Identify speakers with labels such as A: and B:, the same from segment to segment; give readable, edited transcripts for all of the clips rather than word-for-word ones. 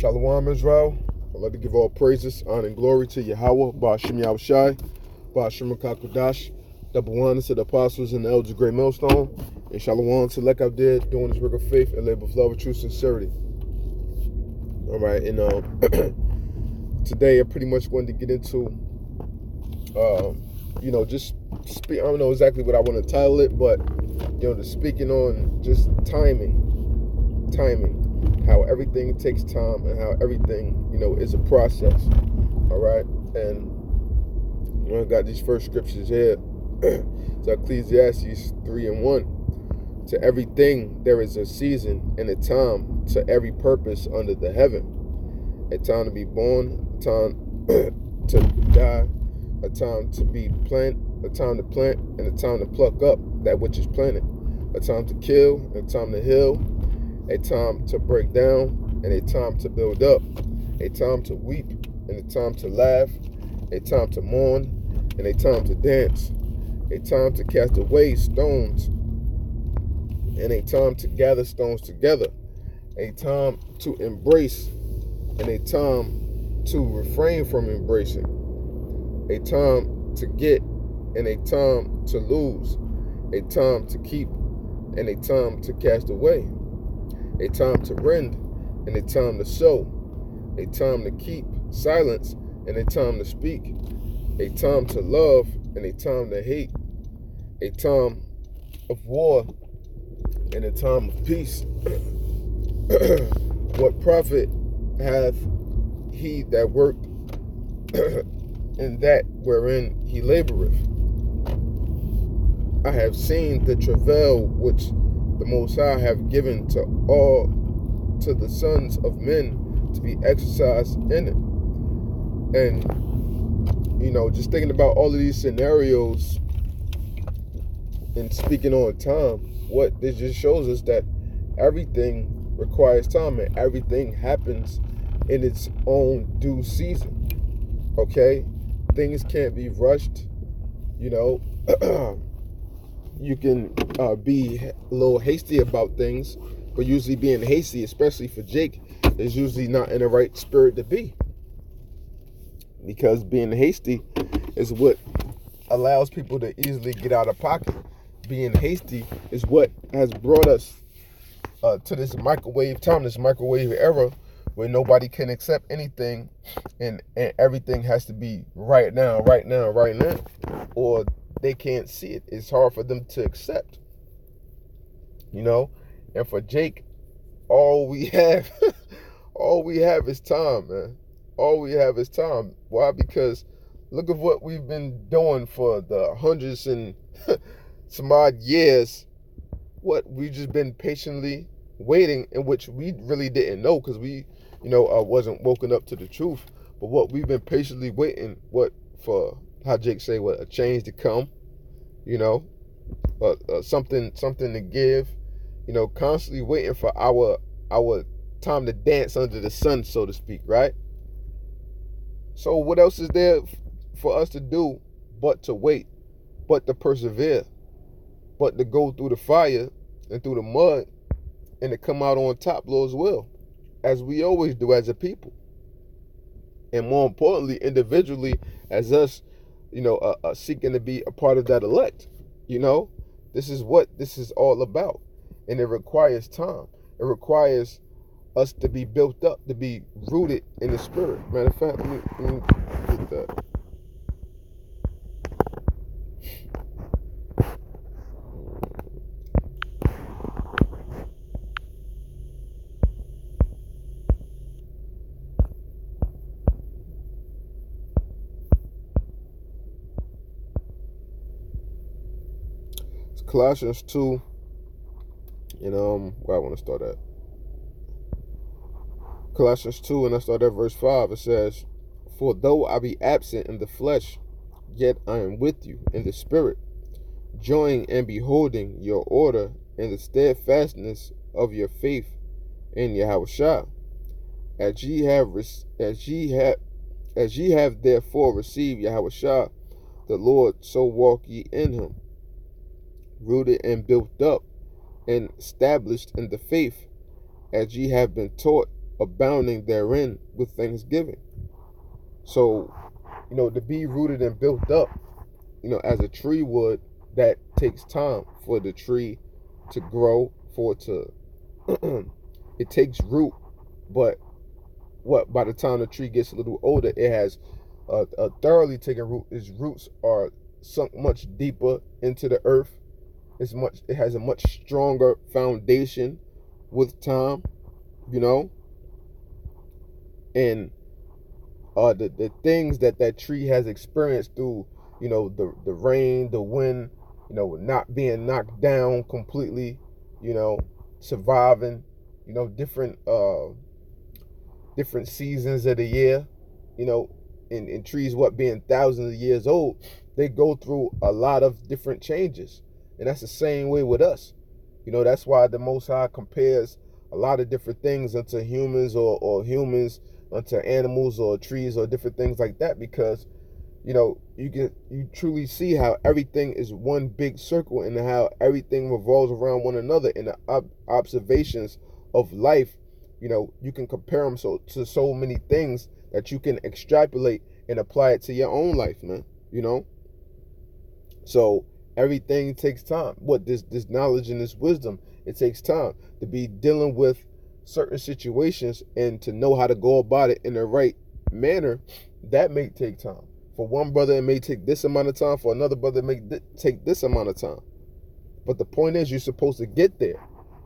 A: Shalom Israel. I'd like to give all praises, honor, and glory to Yahweh, Ba'ashem Yahushai, Ba'ashem Kakodash, double honor to the apostles and the elders of Great Millstone, and Shalom to Lek Abdid, doing this work of faith and labor of love and true sincerity. All right, and today I'm pretty much going to get into, just speak. I don't know exactly what I want to title it, but just speaking on just timing, how everything takes time and how everything, is a process. All right, and I got these first scriptures here. So Ecclesiastes 3:1. To everything there is a season and a time to every purpose under the heaven. A time to be born, a time to die, a time to be plant, a time to plant, and a time to pluck up that which is planted. A time to kill, and a time to heal, a time to break down, and a time to build up, a time to weep, and a time to laugh, a time to mourn, and a time to dance, a time to cast away stones, and a time to gather stones together, a time to embrace, and a time to refrain from embracing, a time to get, and a time to lose, a time to keep, and a time to cast away, a time to rend, and a time to sow, a time to keep silence, and a time to speak, a time to love, and a time to hate, a time of war, and a time of peace. What profit hath he that worked in that wherein he laboreth? I have seen the travail which the Most High have given to the sons of men to be exercised in it. And, just thinking about all of these scenarios and speaking on time, what this just shows us that everything requires time and everything happens in its own due season. Okay? Things can't be rushed, You can be a little hasty about things, but usually being hasty, especially for Jake, is usually not in the right spirit to be. Because being hasty is what allows people to easily get out of pocket. Being hasty is what has brought us to this microwave time, this microwave era, where nobody can accept anything and everything has to be right now, or they can't see it. It's hard for them to accept, and for Jake, all we have is time, man. All we have is time. Why? Because look at what we've been doing for the hundreds and some odd years. What we've just been patiently waiting, in which we really didn't know, because we, wasn't woken up to the truth. But what we've been patiently waiting, for how Jake say, a change to come, something to give, constantly waiting for our time to dance under the sun, so to speak, right? So what else is there for us to do but to wait, but to persevere, but to go through the fire and through the mud and to come out on top, Lord's will, as we always do as a people. And more importantly, individually, as us, seeking to be a part of that elect. This is what this is all about. And it requires time. It requires us to be built up, to be rooted in the spirit. Matter of fact, let me get that. It's Colossians 2, and where I want to start at. Colossians 2, and I start at verse 5. It says, "For though I be absent in the flesh, yet I am with you in the spirit, joying and beholding your order and the steadfastness of your faith in Yahushua, as ye have therefore received Yahushua the Lord, so walk ye in him, rooted and built up and established in the faith, as ye have been taught, abounding therein with thanksgiving. So, to be rooted and built up, as a tree would, that takes time for the tree to grow, for it to, it takes root. But by the time the tree gets a little older, it has thoroughly taken root. Its roots are sunk much deeper into the earth. It has a much stronger foundation with time, you know, and the things that tree has experienced through, the rain, the wind, not being knocked down completely, surviving, different seasons of the year, and trees being thousands of years old, they go through a lot of different changes. And that's the same way with us. That's why the Most High compares a lot of different things unto humans, or humans unto animals or trees or different things like that, because you truly see how everything is one big circle, and how everything revolves around one another. In the observations of life, you can compare them to so many things that you can extrapolate and apply it to your own life, man. So everything takes time. This knowledge and this wisdom, it takes time to be dealing with certain situations, and to know how to go about it in the right manner. That may take time. For one brother, it may take this amount of time. For another brother, it may take this amount of time. But the point is, you're supposed to get there.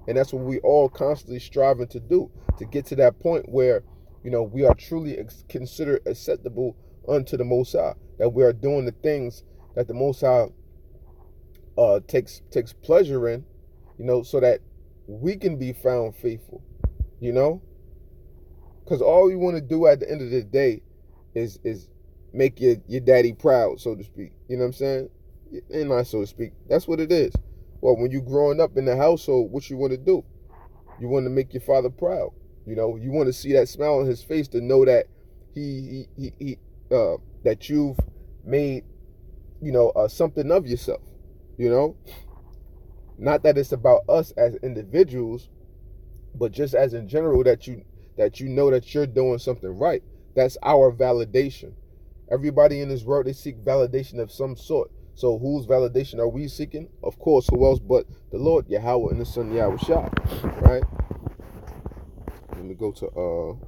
A: And that's what we all constantly striving to do, to get to that point where, we are truly considered acceptable unto the Most High, that we are doing the things that the Most High takes pleasure in, so that we can be found faithful, because all you want to do at the end of the day is make your daddy proud, so to speak. You know what I'm saying? And not so to speak. That's what it is. Well, when you growing up in the household, what you want to do? You want to make your father proud. You want to see that smile on his face, to know that he that you've made, something of yourself. Not that it's about us as individuals, but just as in general, that know that you're doing something right. That's our validation. Everybody in this world, they seek validation of some sort. So whose validation are we seeking? Of course, who else but the Lord Yahweh and the Son Yahushua, right? Let me go to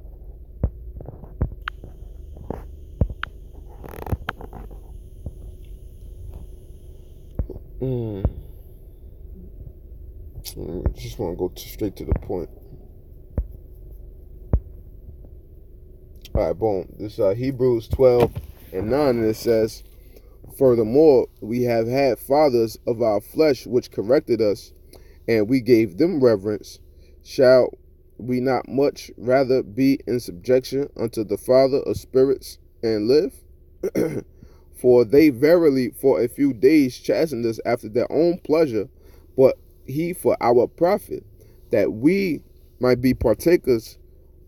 A: just want to go straight to the point. All right, boom. This Hebrews 12 and 9, and it says, "Furthermore, we have had fathers of our flesh which corrected us, and we gave them reverence. Shall we not much rather be in subjection unto the Father of spirits and live? For they verily for a few days chastened us after their own pleasure, but he for our profit, that we might be partakers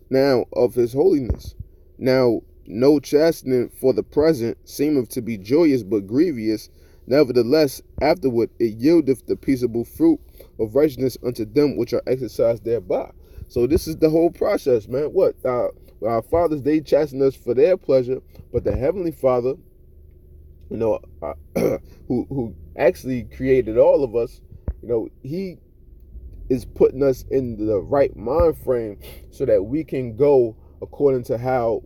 A: now of his holiness. Now no chastening for the present seemeth to be joyous but grievous. Nevertheless, afterward it yieldeth the peaceable fruit of righteousness unto them which are exercised thereby." So this is the whole process, man. What our fathers, they chasten us for their pleasure, but the Heavenly Father, who actually created all of us, he is putting us in the right mind frame, so that we can go according to how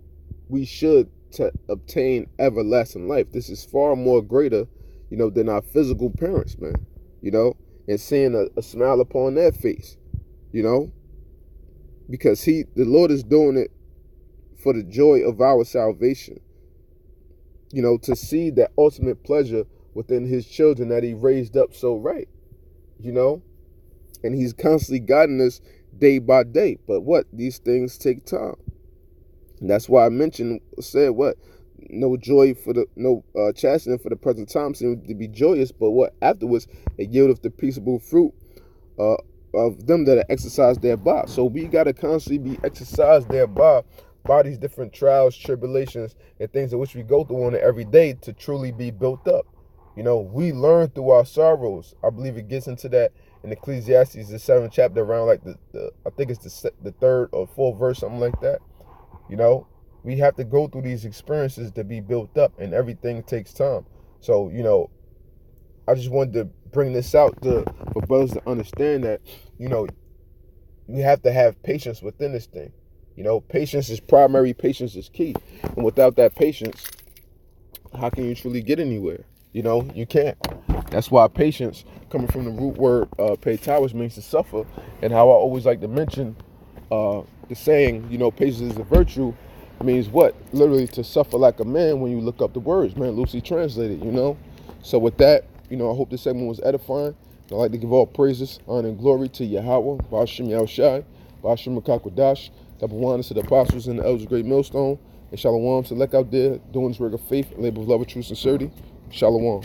A: we should, to obtain everlasting life. This is far more greater, than our physical parents, man, and seeing a smile upon their face, because the Lord is doing it for the joy of our salvation, to see that ultimate pleasure within his children that he raised up so right, and he's constantly guiding us day by day. But these things take time. And that's why I said no chastening for the present time seems to be joyous, but afterwards it yieldeth the peaceable fruit of them that are exercised thereby. So we got to constantly be exercised thereby by these different trials, tribulations, and things in which we go through on it every day, to truly be built up. We learn through our sorrows. I believe it gets into that in Ecclesiastes, the 7th chapter, around like the I think it's the 3rd or 4th verse, something like that. You know, we have to go through these experiences to be built up, and everything takes time. So, you know, I just wanted to bring this out for brothers to understand that, you know, you have to have patience within this thing. You know, patience is primary, patience is key. And without that patience, how can you truly get anywhere? You know, you can't. That's why patience, coming from the root word peta, which means to suffer, and how I always like to mention the saying, you know, patience is a virtue, means what? Literally to suffer like a man when you look up the words, man, loosely translated, you know? So with that, you know, I hope this segment was edifying. I'd like to give all praises, honor, and glory to Yahweh, Ba'ashem Yahushai, Ba'ashem Makakwadash, double honors to the apostles and the elders of Great Millstone, and Shalom to Lek out there doing this work of faith, labor of love, of true sincerity. Shalom.